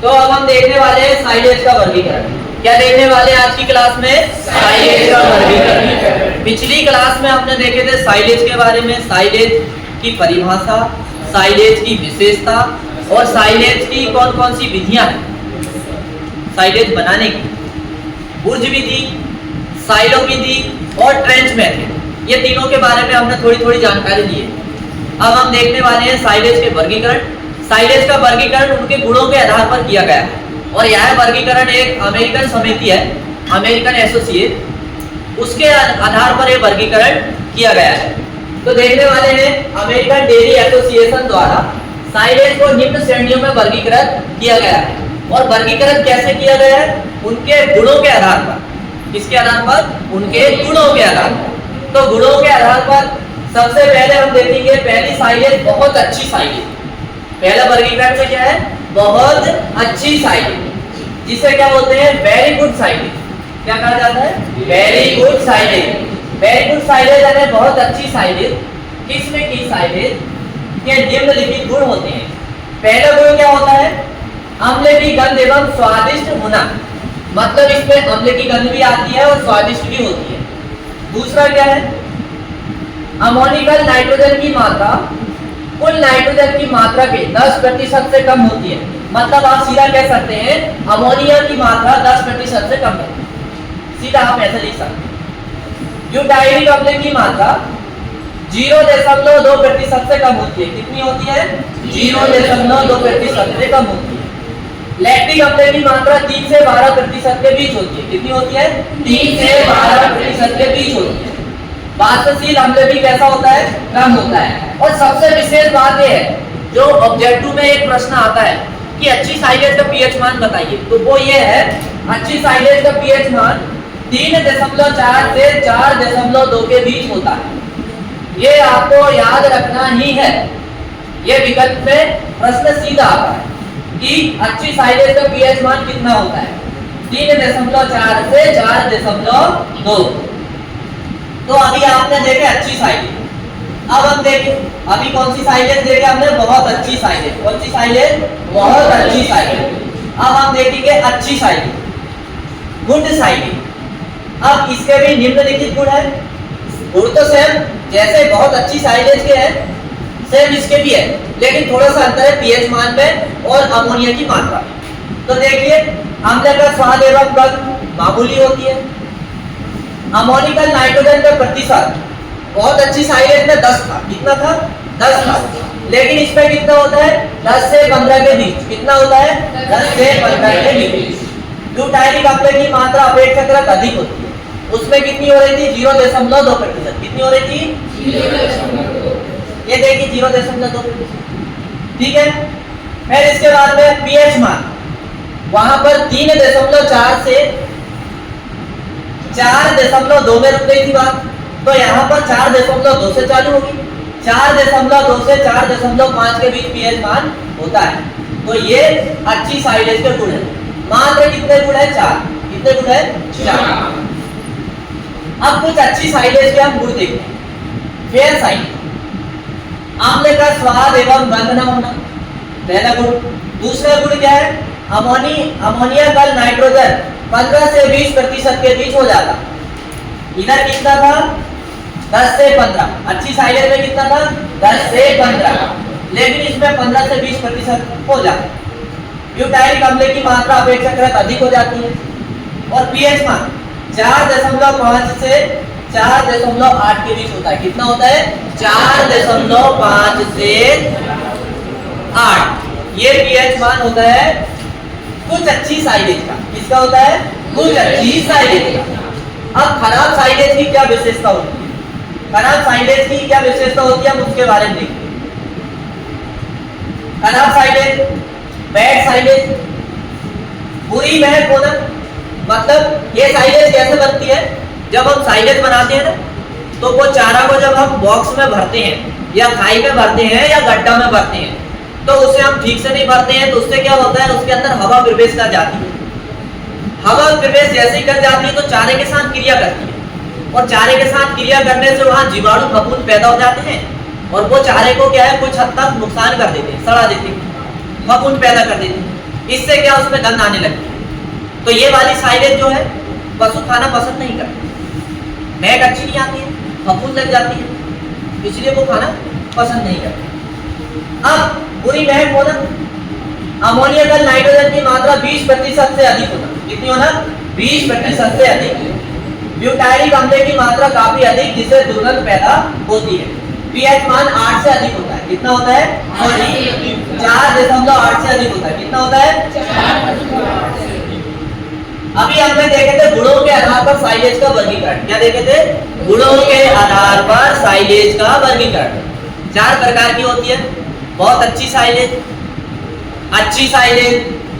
तो अब हम देखने वाले हैं साइलेज का वर्गीकरण। क्या देखने वाले आज की क्लास में? साइलेज का वर्गीकरण। पिछली क्लास में हमने देखे थे साइलेज के बारे में, साइलेज की परिभाषा, साइलेज की विशेषता और साइलेज की कौन कौन सी विधियां हैं साइलेज बनाने की। बुर्ज विधि, साइलो विधि और ट्रेंच मेथड, ये तीनों के बारे में हमने थोड़ी थोड़ी जानकारी दी है। अब हम देखने वाले हैं साइलेज के वर्गीकरण। साइलेज का वर्गीकरण उनके गुणों के आधार पर किया गया है और यह वर्गीकरण एक अमेरिकन समिति है, अमेरिकन एसोसिएट, उसके आधार पर यह वर्गीकरण किया गया है। तो देखने वाले हैं अमेरिकन डेयरी एसोसिएशन द्वारा साइलेज को निम्न श्रेणियों में वर्गीकृत किया गया है। और वर्गीकरण कैसे किया गया है? उनके गुणों के आधार पर। किसके आधार पर? उनके गुणों के आधार पर। तो गुणों के आधार पर सबसे पहले हम देखेंगे पहली साइलेज बहुत अच्छी साइलेज। पहला वर्गीकरण में क्या है? बहुत अच्छी साइलेज, जिसे क्या बोलते हैं? Very good silage. क्या कहा जाता है? Very good silage. Very good silage यानी बहुत अच्छी साइलेज। किसमें की साइलेज के निम्नलिखित गुण होते हैं। पहला गुण क्या होता है? अम्ल की गंध एवं स्वादिष्ट होना, मतलब इसमें अम्ल की गंध भी आती है और स्वादिष्ट भी होती है। दूसरा क्या है? अमोनिकल नाइट्रोजन की मात्रा कुल नाइट्रोजन की मात्रा के 10% से कम होती है। मतलब आप सीधा कह सकते हैं अमोनिया की मात्रा 10% से कम है, सीधा आप ऐसे लिख सकते हैं। ब्यूटाइलिक अम्ल की मात्रा 0.2% से कम होती है। कितनी होती है? 0.2% से कम होती है। लैक्टिक अम्ल की मात्रा 3 से 12% के बीच होती है। कितनी होती है? 3 से 12% के बीच होती है। वाष्पशील अम्ल भी कैसा होता है? कम होता है। और सबसे विशेष बात यह है, जो ऑब्जेक्टिव में एक प्रश्न आता है कि अच्छी साइलेज का पीएच मान बताइए, तो वो ये है अच्छी साइलेज का पीएच मान 3.4 से 4.2 के बीच होता है। ये आपको याद रखना ही है। ये विकल्प में प्रश्न सीधा आता है कि अच्छी साइलेज का पीएच मान कितना होता है? 3.4 से 4.2। तो अभी आपने देखे अच्छी साइलेज। अब हम देखें अभी कौन सी साइलेज देखे हमने? बहुत अच्छी साइलेज। कौन सी साइलेज? बहुत अच्छी साइलेज। अब हम देखेंगे अच्छी साइलेज, गुड साइलेज। अब इसके भी निम्नलिखित गुण है। गुण तो सेम जैसे बहुत अच्छी साइलेज के हैं, सेम इसके भी है, लेकिन थोड़ा सा अंतर है पीएच मान में और अमोनिया की मात्रा। तो देखिए अम्ल का स्वाद एवं गंध मामूली होती है। अमोनिकल नाइट्रोजन का प्रतिशत बहुत अच्छी साइलेज में 10 था। कितना था? 10 था। लेकिन इसमें कितना होता है? 10 से 15 के बीच। कितना होता है? 10 से 15 के बीच। ब्यूटाइलिक अम्ल की मात्रा अपेक्षाकृत अधिक होती है। उसमें कितनी हो रही थी? 0.2%। कितनी हो रही थी? 0.2। ये देखिए 0.2%। ठीक है। फिर इसके बाद में पीएच मान वहां पर 3.4 से 4.2 में रुक गई थी बात, तो यहाँ पर 4.2 से चालू होगी। 4.2 से 4.5 के बीच पीएच मान होता है। तो ये अच्छी साइलेज के गुण है। मात्र कितने गुण है? 4। कितने गुण है? 4। अब कुछ अच्छी साइलेज के हम गुण देखते हैं। फेयर साइलेज, अम्ल का स्वाद एवं गंध न होना, पहला गुण। दूसरा गुण क्या है? अमोनिया कल नाइट्रोजन 15 से 20% के बीच हो जाता। इधर कितना था? 10 से 15। अच्छी साइलेज में कितना था? 10 से 15, लेकिन इसमें 15 से 20% हो जाता। ब्यूटाइलिक अम्ल की मात्रा अपेक्षाकृत अधिक हो जाती है। और पीएच मान 4.5 से 4.8 के बीच होता है। कितना होता है? 4.5 से 8। ये पीएच मान होता है कुछ अच्छी साइलेज का। किसका होता है? कुछ अच्छी साइलेज का। अब खराब साइलेज की क्या विशेषता होती है? खराब साइलेज की क्या विशेषता होती है, हम उसके बारे में देखते हैं। खराब साइलेज, बैड साइलेज, बुरी महक होना। मतलब ये साइलेज कैसे बनती है? जब हम साइलेज बनाते हैं ना, तो वो चारा को जब हम बॉक्स में भरते हैं या खाई में भरते हैं या गड्ढा में भरते हैं, तो उसे हम ठीक से नहीं भरते हैं, तो उससे क्या होता है? उसके अंदर हवा प्रवेश कर जाती है। हवा प्रवेश जैसे ही कर जाती है तो चारे के साथ क्रिया करती है, और चारे के साथ क्रिया करने से वहां जीवाणु फफूंद पैदा हो जाते हैं, और वो चारे को क्या है? कुछ हद तक नुकसान कर देते हैं, सड़ा देते हैं, फफूंद पैदा कर देते हैं। इससे क्या उसमें गंध आने लगती है। तो ये वाली साइलेज जो है पशु खाना पसंद नहीं करते, महक अच्छी नहीं आती है, फफूंद लग जाती है, इसलिए वो खाना पसंद नहीं करते। अब बुरी महक होना, अमोनिया का नाइट्रोजन की मात्रा 20% से अधिक होना, कितनी होना? 20% से अधिक। ब्यूटाइरिक अम्ल की मात्रा काफी अधिक जिससे दुर्गंध पैदा होती है। पीएच मान 8 से अधिक होता है, कितना होता है? 4.8 से अधिक होता है, कितना होता है? अभी हमने देखे थे गुणों के आधार पर साइलेज का वर्गीकरण। क्या देखे थे? गुणों के आधार पर साइलेज का वर्गीकरण 4 प्रकार की होती है। बहुत अच्छी साइलेज, अच्छी साइलेज,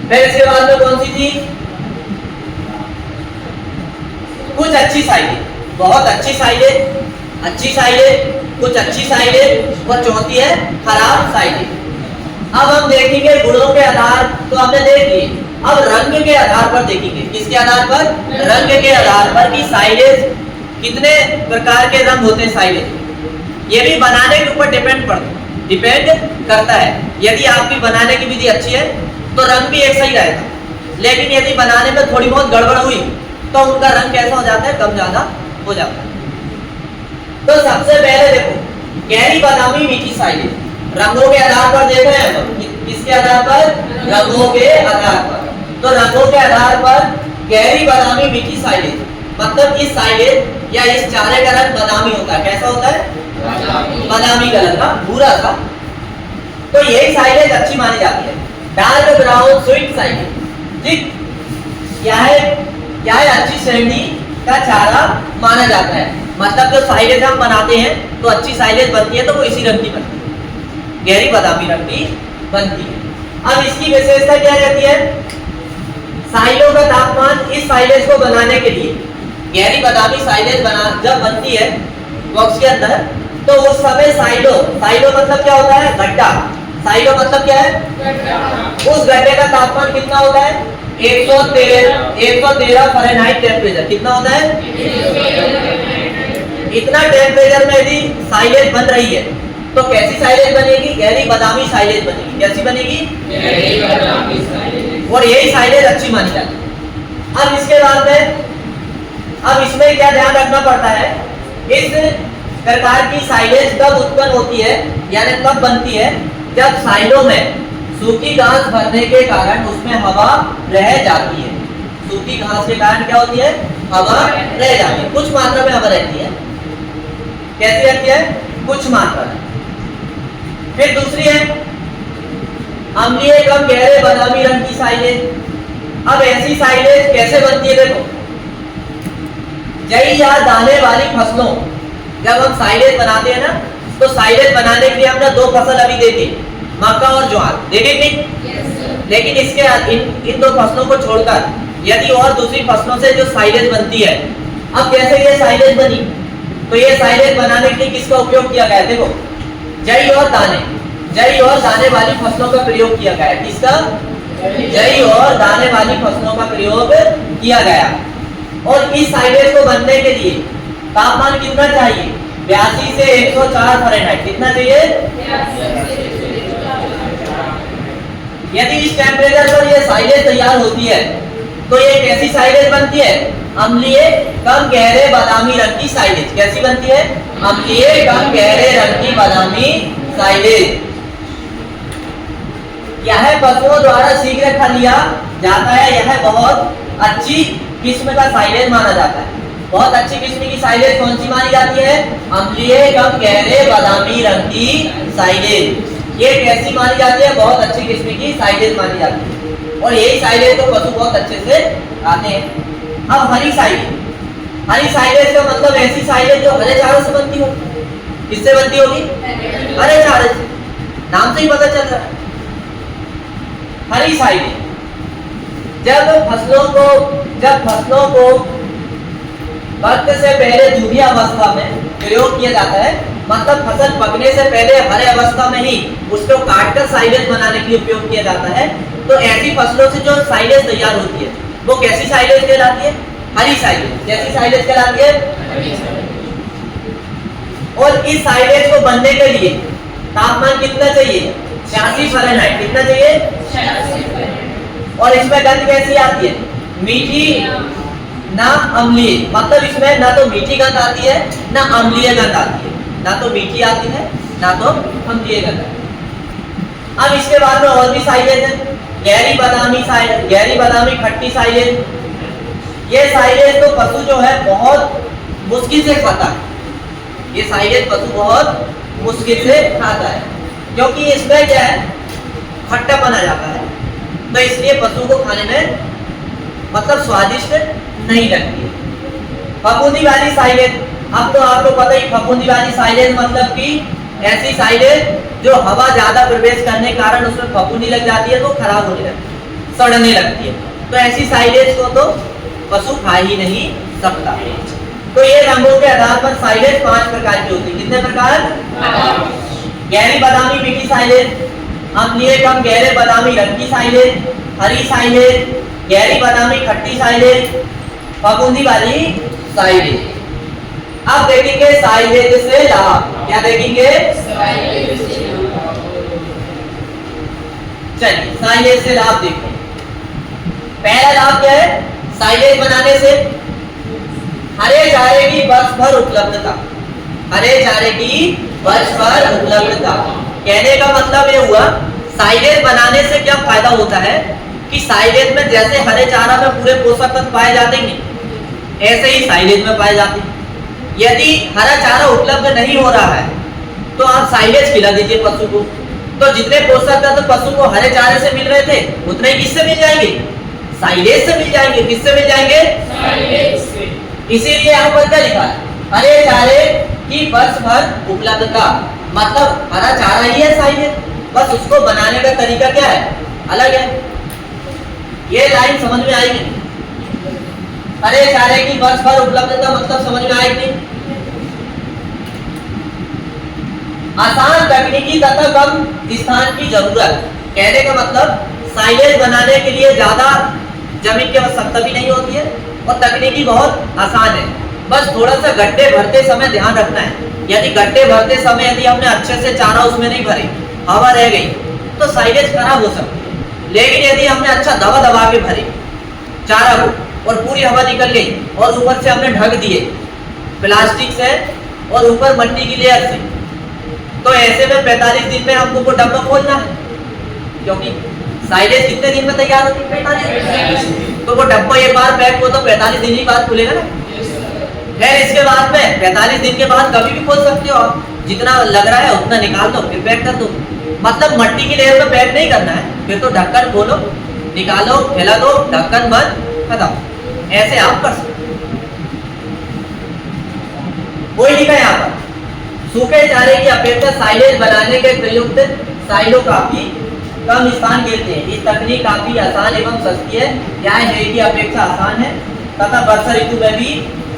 फिर इसके बाद में कौन सी थी? कुछ अच्छी साइलेज, बहुत अच्छी साइलेज, अच्छी साइलेज, कुछ अच्छी साइलेज और चौथी है खराब साइलेज। अब हम देखेंगे गुणों के आधार, तो हमने देख ली। अब रंग के आधार पर देखेंगे। किसके आधार पर? रंग के आधार पर कि साइलेज कितने प्रकार के रंग होते हैं। साइलेज ये भी बनाने के ऊपर डिपेंड करता है। यदि आपकी बनाने की विधि अच्छी है तो रंग भी एक सही रहेगा, लेकिन यदि बनाने में थोड़ी बहुत गड़बड़ हुई तो उनका रंग कैसा हो जाता है? कम ज्यादा हो जाता है। तो सबसे पहले देखो गहरी बादामी मीठी साइलेज। रंगों के आधार पर देख रहे हैं हम, किसके आधार पर? रंगों के आधार पर। तो रंगों के आधार पर गहरी बादामी मीठी साइलेज, मतलब इस साइलेज या इस चारे का रंग बादामी होता है। कैसा होता है? बादामी कलर का, भूरा सा। तो यही साइलेज अच्छी मानी जाती है। डार्क ब्राउन स्वीट साइलेज, ठीक, क्या है अच्छी श्रेणी का चारा माना जाता है। मतलब जो साइलेज हम बनाते हैं तो अच्छी साइलेज बनती है तो वो इसी रंग की बनती है, गहरी बादामी रंग की बनती है। अब इसकी विशेषता क्या रहती है? साइलों का तापमान इस साइलेज को बनाने के लिए, गहरी बादामी साइलेज जब बनती है बॉक्स के अंदर, तो उस समय साइलो मतलब क्या होता है? गड्ढा। साइलो मतलब क्या है? गड्ढा। उस गड्ढे का तापमान कितना होता है? 113 फ़ारेनहाइट टेम्परेचर। कितना होता है? इतना टेम्परेचर में यदि साइलेज बन रही है तो कैसी साइलेज बनेगी? गहरी बादामी साइलेज बनेगी। कैसी बनेगी? गहरी बादामी साइलेज। और यही साइलेज अच्छी मानी जाती है। अब इसके बाद में अब इसमें क्या ध्यान रखना पड़ता है? इस प्रकार की साइलेज कब उत्पन्न होती है, यानी कब बनती है? जब साइलों में सूखी घास भरने के कारण उसमें हवा रह जाती है। सूखी घास के कारण क्या होती है? हवा रह जाती है, कुछ मात्रा में हवा रहती है। कैसी रहती है? कुछ मात्रा में। फिर दूसरी है अम्लीय कम गहरे बादामी रंग की साइलेज। अब ऐसी साइलेज कैसे बनती है? देखो, जई या दाने वाली फसलों, जब हम साइलेज बनाते हैं ना, तो साइलेज बनाने के लिए हमने 2 फसल अभी देखी, मक्का और ज्वार, देखे नहीं? लेकिन इसके इन 2 फसलों को छोड़कर यदि और दूसरी फसलों से जो साइलेज बनती है, अब कैसे ये साइलेज बनी? तो ये साइलेज बनाने के लिए किसका उपयोग किया गया? देखो, जई और दाने वाली फसलों का प्रयोग किया गया। किसका? जई और दाने वाली फसलों का प्रयोग किया गया। और इस साइलेज को बनने के लिए तापमान कितना चाहिए? 82 से 104 फ़ारेनहाइट। कितना चाहिए? यदि इस टेम्परेचर पर ये साइलेज तैयार होती है तो ये कैसी साइलेज बनती है? अम्लीय कम गहरे बादामी रंग की साइलेज। कैसी बनती है? अम्लीय कम गहरे रंग की बादामी साइलेज। यह पशुओं द्वारा शीघ्र खा लिया जाता है। यह बहुत अच्छी किस्म का साइलेज माना जाता है। बहुत अच्छी किस्म की साइलेज कौन सी मानी जाती है? अम्लीय कम गहरे बादामी रंग की साइलेज। ये कैसी मानी जाती है? बहुत अच्छी किस्म की साइलेज मानी जाती है। और यही साइलेज को पशु बहुत अच्छे से खाते हैं। अब हरी साइलेज का मतलब ऐसी साइलेज जो हरे चारों से बनती हो। किससे बनती होगी? हरे चारे से, नाम से ही पता चल रहा है। हरी साइलेज जब फसलों को वक्त से पहले दूबी अवस्था में प्रयोग किया जाता है, मतलब फसल पकने से पहले हरे अवस्था में ही उसको काटकर साइलेज बनाने के लिए उपयोग किया जाता है। तो ऐसी फसलों से जो साइलेज तैयार होती है वो कैसी साइलेज कहलाती है? हरी साइलेज। कैसी साइलेज कहलाती है? और इस साइलेज को बनने के लिए तापमान कितना चाहिए? 86 फ़ारेनहाइट। कितना चाहिए? और इसमें गंध कैसी आती है? मीठी ना अम्लीय। मतलब इसमें ना तो मीठी गंध आती है ना अम्लीय गंध आती है, ना तो मीठी आती है ना तो अम्लीय गंध आती है। अब इसके बाद में और भी साइलेज है, गहरी बादामी खट्टी साइलेज। ये साइलेज तो पशु जो है बहुत मुश्किल से खाता है। ये साइलेज पशु बहुत मुश्किल से खाता है क्योंकि इसमें क्या है, खट्टापन आ जाता है, तो इसलिए पशु को खाने में मतलब स्वादिष्ट नहीं लगती है। फफूंदी वाली साइलेज, अब तो आपको पता ही, फफूंदी वाली साइलेज मतलब कि ऐसी साइलेज जो हवा ज्यादा प्रवेश करने के कारण उसमें फफूंदी लग जाती है तो खराब होने लगती है, सड़ने लगती है। तो ऐसी साइलेज को तो पशु खा ही नहीं सकता। तो ये रंगों के आधार पर साइलेज 5 प्रकार की होती है। कितने प्रकार? गहरी बादामी मीठी साइलेज, अम्लीय कम गहरे बादामी रंग की साइलेज, हरी साइलेज, गहरी बादामी खट्टी साइलेज, फफूंदी वाली साइलेज। अब देखेंगे साइलेज से लाभ। क्या देखेंगे? चलिए साइलेज से लाभ देखते हैं। पहला लाभ क्या है? साइलेज बनाने से हरे चारे की वर्ष भर उपलब्धता। हरे चारे की वर्ष भर उपलब्धता कहने का मतलब ये हुआ, साइलेज बनाने से क्या फायदा होता है कि साइलेज में जैसे हरे चारा में पूरे पोषक तत्व पाए जाते हैं, ऐसे ही साइलेज में पाए जाते हैं। यदि हरा चारा उपलब्ध नहीं हो रहा है तो आप साइलेज खिला दीजिए पशु को, तो जितने पोषक तत्व पशु को हरे चारे से मिल रहे थे उतने ही किससे मिल जाएंगे? साइलेज से मिल जाएंगे। किससे मिल जाएंगे? साइलेज से। इसीलिए यहाँ पर क्या लिखा है? हरे चारे की वर्ष भर उपलब्धता, मतलब हरा चारा ही है साइलेज, बस उसको बनाने का तरीका क्या है? अलग है। ये लाइन समझ में आएगी? हरे चारे की वर्ष भर उपलब्धता मतलब समझ में आएगी? आसान तकनीकी तथा कम स्थान की जरूरत कहने का मतलब साइलेज बनाने के लिए ज्यादा जमीन की आवश्यकता भी नहीं होती है और तकनीकी बहुत आसान है। बस थोड़ा सा गड्ढे भरते समय ध्यान रखना है। यदि गड्ढे भरते समय यदि हमने अच्छे से चारा उसमें नहीं भरे, हवा रह गई तो साइलेज खराब हो सकती है। लेकिन यदि हमने अच्छा दबा दबा के भरे चारा को और पूरी हवा निकल गई और ऊपर से हमने ढक दिए प्लास्टिक से और ऊपर मिट्टी की लेयर से, तो ऐसे में 45 दिन में हमको वो डब्बा खोलना है, क्योंकि साइलेज कितने दिन में तैयार होती है? 45 दिन। तो वो डब्बा एक बार पैक हो तो 45 दिन ही बाद खुलेगा ना। फिर इसके बाद में 45 दिन के बाद कभी भी खोल सकते हो आप, जितना लग रहा है उतना निकाल दो फिर पैक कर दो। मतलब मिट्टी की लेयर में पैक नहीं करना है, फिर तो ढक्कन खोलो, निकालो, फैला दो, ढक्कन बंद, खत्म। ऐसे आप कर सकते। वही लिखा है यहाँ पर, सूखे चारे की अपेक्षा साइलेज बनाने के प्रयुक्त साइलो काफी कम स्थान गिरते हैं। ये तकनीक काफी आसान एवं सस्ती है, न्याय है की अपेक्षा आसान है तथा वर्षा ऋतु में भी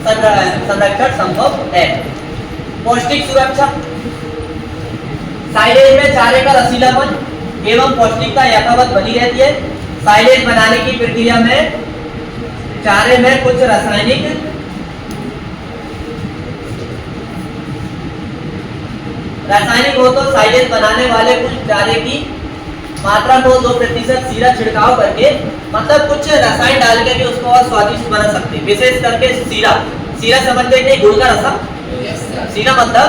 संरक्षण संभव है। पौष्टिक सुरक्षा, साइलेज में चारे का रसीलापन एवं पौष्टिकता यथावत बनी रहती है। साइलेज बनाने की प्रक्रिया में चारे में कुछ रासायनिक हो तो साइलेज बनाने वाले कुछ चारे की मात्रा को 2% सीरा छिड़काव करके, मतलब कुछ रसायन डाल के भी उसको और स्वादिष्ट बना सकते हैं। विशेष करके सीरा समझते हैं गुड़ का रसा। सीरा मतलब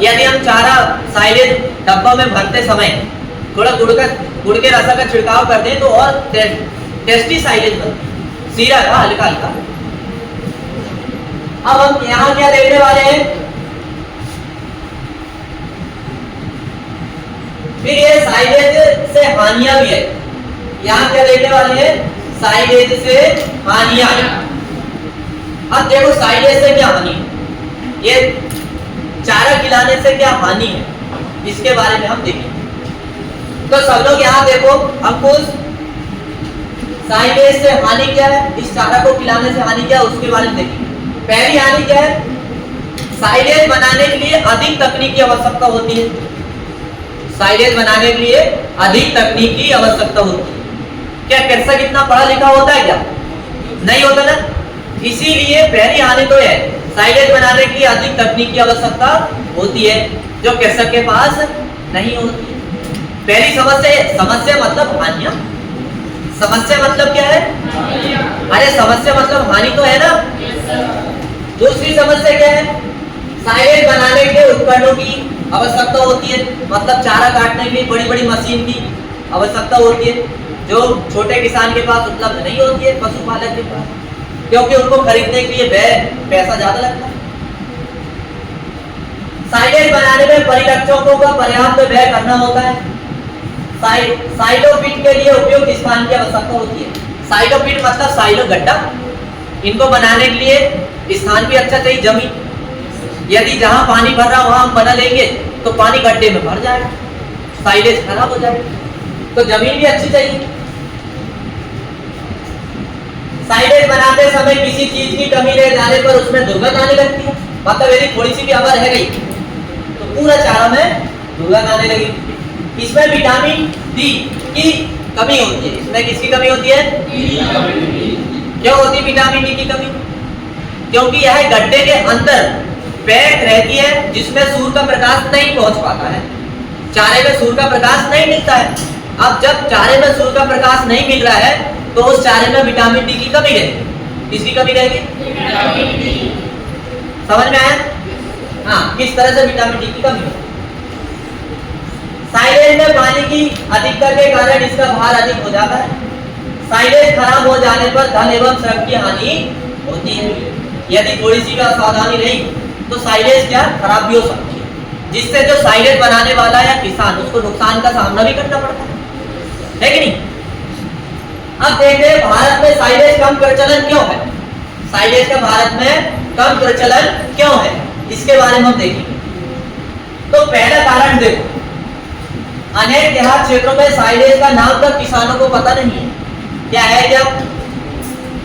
यदि हम चारा साइलेज डब्बा में भरते समय थोड़ा गुड़ के रसा का छिड़काव कर दें तो और टेस्टी साइलेज बनता, सीरा का हल्का हल्का। अब हम यहाँ क्या देखने वाले हैं? फिर ये साइलेज से हानियां भी है। यहाँ क्या देखने वाले हैं? साइलेज से हानियां। अब देखो साइलेज से क्या हानि है, ये चारा खिलाने से क्या हानि है, इसके बारे में हम देखेंगे। तो सब लोग यहाँ देखो, अंकुश, साइलेज से हानि क्या है, इस चारा को खिलाने से हानि क्या है, उसके बारे में देखेंगे। पहली हानि क्या है? साइलेज बनाने के लिए अधिक तकनीक की आवश्यकता होती है। साइलेज बनाने के लिए अधिक तकनीक की आवश्यकता होती है। क्या कृषक इतना पढ़ा लिखा होता है? क्या नहीं होता ना। इसीलिए पहली हानि तो है, साइलेज बनाने के लिए अधिक तकनीक की आवश्यकता होती है जो कृषक के पास नहीं होती। पहली समस्या मतलब हानियां। समस्या मतलब क्या है? अरे समस्या मतलब हानि तो है ना। दूसरी समस्या क्या है? साइलेज बनाने के उपकरणों की आवश्यकता होती है, मतलब चारा काटने के लिए बड़ी बड़ी मशीन की आवश्यकता होती है, जो छोटे किसान के पास उपलब्ध नहीं होती है, पशुपालक के पास, क्योंकि उनको खरीदने के लिए पैसा ज्यादा लगता है। साइलेज बनाने में परिरक्षकों का पर्याप्त व्यय करना होता है। साइलोपिट के लिए उपयुक्त स्थान की आवश्यकता होती है। साइलोपिट मतलब साइलो गड्ढा, इनको बनाने के लिए स्थान भी अच्छा चाहिए, जमीन। यदि जहां पानी भर रहा वहां हम बना लेंगे तो पानी गड्ढे में भर जाएगा, साइलेज खराब हो जाएगा, तो जमीन भी अच्छी चाहिए। साइलेज बनाते समय किसी चीज की कमी रह जाने पर उसमें दुर्गंध आने लगती है, मतलब यदि थोड़ी सी भी हवा रह गई तो पूरा चारा में दुर्गंध आने लगी। इसमें विटामिन डी की कमी होती है। इसमें किसकी कमी होती है? क्यों होती है विटामिन डी की कमी? क्योंकि यह गड्ढे के अंदर पैक रहती है, जिसमें सूर्य का प्रकाश नहीं पहुंच पाता है। चारे में सूर्य का प्रकाश नहीं मिलता है। अब जब चारे में सूर्य का प्रकाश नहीं मिल रहा है तो उस चारे में विटामिन डी की कमी रहेगी। किसकी कमी रहेगी? समझ में आया? हाँ, किस तरह से विटामिन डी की कमी है। साइलेज में पानी की अधिकता के कारण इसका भार अधिक हो जाता है। साइलेज खराब हो जाने पर धन एवं श्रम की हानि होती है। यदि थोड़ी सी भी असावधानी रही तो साइलेज क्या खराब भी हो सकती है, जिससे जो साइलेज बनाने वाला या किसान उसको नुकसान का सामना भी करना पड़ता है कि नहीं? अब देखते हैं भारत में साइलेज कम प्रचलन क्यों है। साइलेज का भारत में कम प्रचलन क्यों है, इसके बारे में हम देखेंगे। तो पहला कारण देखो, अनेक देहात क्षेत्रों में साइलेज का नाम तक किसानों को पता नहीं है क्या है क्या,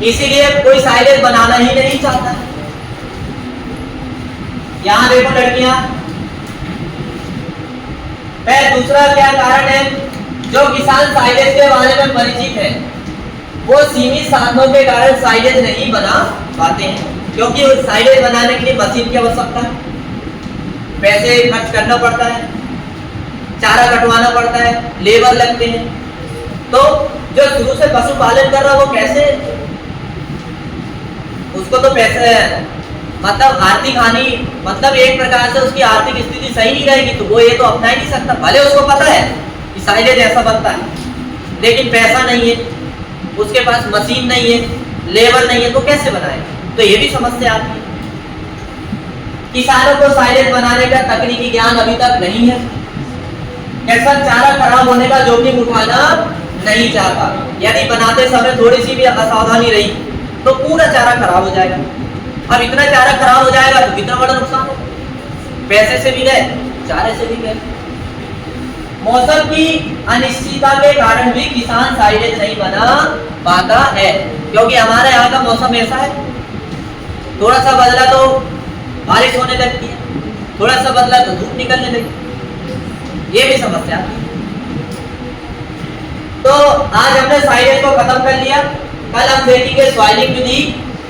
इसीलिए कोई साइलेज बनाना ही नहीं चाहता। यहां देखो लड़कियां। दूसरा क्या कारण है, जो किसान साइलेज के बारे में परिचित है वो सीमित साधनों के कारण साइलेज नहीं बना पाते हैं, क्योंकि साइलेज बनाने के लिए मशीन की आवश्यकता है, पैसे खर्च करना पड़ता है, चारा कटवाना पड़ता है, लेबर लगते हैं। तो जो शुरू से पशुपालन कर रहा है वो कैसे, उसको तो पैसे मतलब आर्थिक हानि, मतलब एक प्रकार से उसकी आर्थिक स्थिति सही नहीं रहेगी तो वो ये तो अपना ही नहीं सकता। भले उसको पता है कि साइलेज ऐसा बनता है, लेकिन पैसा नहीं है, उसके पास मशीन नहीं है, लेबर नहीं है, तो कैसे बनाएगा? तो ये भी समस्या आती है। किसानों को साइलेज बनाने का तकनीकी ज्ञान अभी तक नहीं है। किसान चारा खराब होने का जोखिम उठाना नहीं चाहता। यदि बनाते समय थोड़ी सी भी असावधानी रही तो पूरा चारा खराब हो जाएगा। अब इतना चारा खराब हो जाएगा तो कितना बड़ा नुकसान होगा, पैसे से भी गए, चारे से भी गए। मौसम की अनिश्चितता के कारण भी किसान साइलेज नहीं बना पाता है, क्योंकि हमारे यहाँ का मौसम ऐसा है, थोड़ा सा बदला तो बारिश होने लगती है, थोड़ा सा बदला तो धूप निकलने लगती है। ये भी समस्या। तो आज हमने साइलेज को खत्म कर लिया। कल हम देखेंगे सॉइलिंग विधि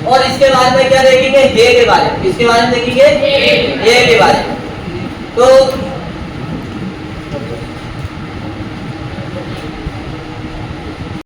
और इसके बाद में क्या देखेंगे, हे के बारे में। इसके बारे में देखेंगे हे के बारे में। तो